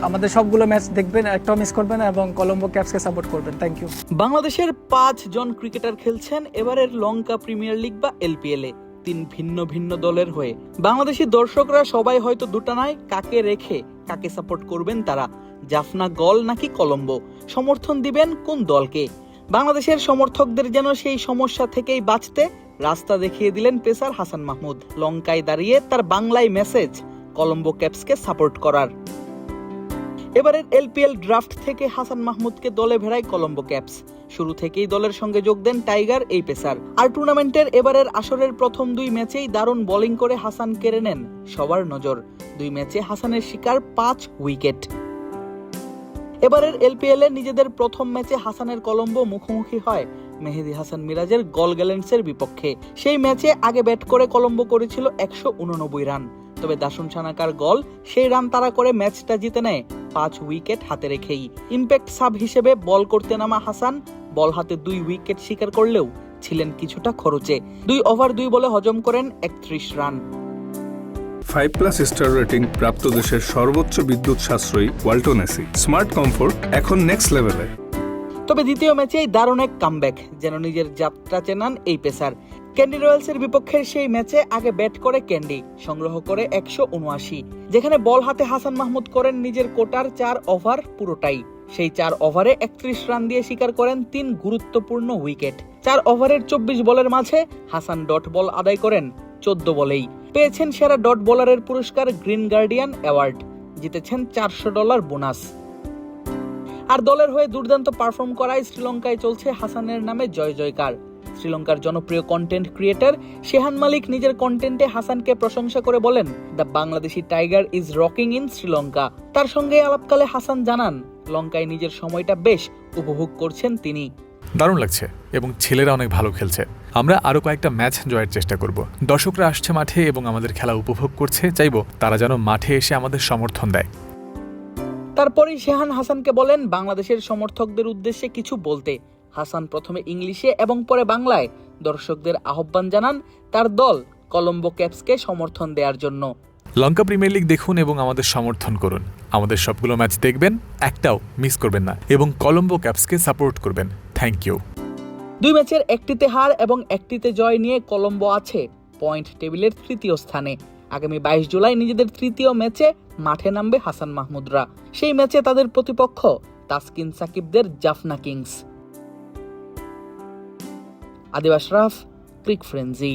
আমাদের সবগুলো ম্যাচ দেখবেন, একটাও মিস করবেন না এবং কলম্বো ক্যাপসকে সাপোর্ট করবেন। Thank you. বাংলাদেশের 5 জন ক্রিকেটার খেলছেন এবারের লঙ্কা প্রিমিয়ার লিগ বা এলপিএল এ 3 ভিন্ন ভিন্ন দলের হয়ে। বাংলাদেশি দর্শকরা সবাই হয়তো দুটা নয়, কাকে রেখে কাকে সাপোর্ট করবেন তারা, জাফনা গল নাকি কলম্বো, সমর্থন দিবেন কোন দলকে। বাংলাদেশের সমর্থকদের যেন সেই সমস্যা থেকেই বাঁচতে রাস্তা দেখিয়ে দিলেন পেসার হাসান মাহমুদ। লঙ্কায় দাঁড়িয়ে তার বাংলায় মেসেজ কলম্বো ক্যাপসকে সাপোর্ট করার। এবারের এলপিএল ড্রাফট থেকে হাসান মাহমুদকে দলে ভেড়ায় কলম্বো ক্যাপস। শুরু থেকেই দলের সঙ্গে যোগ দেন টাইগার এই পেসার। আর টুর্নামেন্টের এবারের আসরের প্রথম 2 ম্যাচেই দারুণ বোলিং করে হাসান কেড়ে নেন সবার নজর। 2 ম্যাচে হাসানের শিকার 5 উইকেট। এবারের এলপিএল এ নিজেদের প্রথম ম্যাচে হাসানের কলম্বো মুখোমুখি হয় মেহেদী হাসান মিরাজের গল গ্যালেন্টসের বিপক্ষে। সেই ম্যাচে আগে ব্যাট করে কলম্বো করেছিল 189 রান, তবে দাসুন সানাকার গল সেই রান তাড়া করে ম্যাচটা জিতে নেয় 5 উইকেট হাতে রেখেই। ইম্প্যাক্ট সাব হিসেবে বল করতে নামা হাসান বল হাতে 2 উইকেট শিকার করলেও ছিলেন কিছুটা খরচে। 2 ওভার 2 বলে হজম করেন 31 রান। 5+ স্টার রেটিং প্রাপ্ত দেশের সর্বোচ্চ বিদ্যুৎ সাশ্রয়ী ওয়ালটন এসি। স্মার্ট কমফোর্ট এখন নেক্সট লেভেলে। তবে দ্বিতীয় ম্যাচেই দারুণ এক কামব্যাক, যেন নিজের যাত্রা চেনান এই পেসার। ক্যান্ডি রয়্যালসের বিপক্ষের সেই ম্যাচে আগে ব্যাট করে ক্যান্ডি, সংগ্রহ করে 179, যেখানে বল হাতে হাসান মাহমুদ করেন নিজের কোটার 4 ওভার পুরোটাই। সেই 4 ওভারে 31 রান দিয়ে শিকার করেন 3 গুরুত্বপূর্ণ উইকেট। 4 ওভারের 24 বলের মাঝে হাসান ডট বল আদায় করেন 14 বলেই। পেয়েছেন সেরা ডট বোলারের পুরস্কার গ্রিন গার্ডিয়ান অ্যাওয়ার্ড, জিতেছেন $400 বোনাস। আর দলের হয়ে দুর্দান্ত পারফর্ম করায় শ্রীলঙ্কায় চলছে হাসানের নামে জয় জয়কার। শ্রীলঙ্কার জনপ্রিয় কন্টেন্ট ক্রিয়েটর শেহান মালিক নিজের কন্টেন্টে হাসানকে প্রশংসা করে বলেন, the Bangladeshi tiger is rocking in Sri Lanka. তার সঙ্গে আলাপকালে হাসান জানান, লঙ্কায় নিজের সময়টা বেশ উপভোগ করছেন তিনি। দারুণ লাগছে এবং ছেলেরা অনেক ভালো খেলছে। আমরা আরো কয়েকটা ম্যাচ জয়ের চেষ্টা করব। দর্শকরা আসছে মাঠে এবং আমাদের খেলা উপভোগ করছে, চাইবো তারা যেন মাঠে এসে আমাদের সমর্থন দেয়। তারপরেই শেহান হাসানকে বলেন বাংলাদেশের সমর্থকদের উদ্দেশ্যে কিছু বলতে। হাসান প্রথমে ইংলিশে এবং পরে বাংলায় দর্শকদের আহ্বান জানান তার দল কলম্বো ক্যাপসকে সমর্থন দেওয়ার জন্য। লঙ্কা প্রিমিয়ার লিগ দেখুন এবং আমাদের সমর্থন করুন। আমাদের সবগুলো ম্যাচ দেখবেন, একটাও মিস করবেন না এবং কলম্বো ক্যাপসকে সাপোর্ট করবেন। Thank you. 2 ম্যাচের একটিতে হার এবং একটিতে জয় নিয়ে কলম্বো আছে পয়েন্ট টেবিলের 3য় স্থানে। আগামী 22 জুলাই নিজেদের 3য় ম্যাচে মাঠে নামবে হাসান মাহমুদরা। সেই ম্যাচে তাদের প্রতিপক্ষ তাসকিন সাকিবদের জাফনা কিংস। আদিব আশরাফ, ক্রিক ফ্রেন্জি।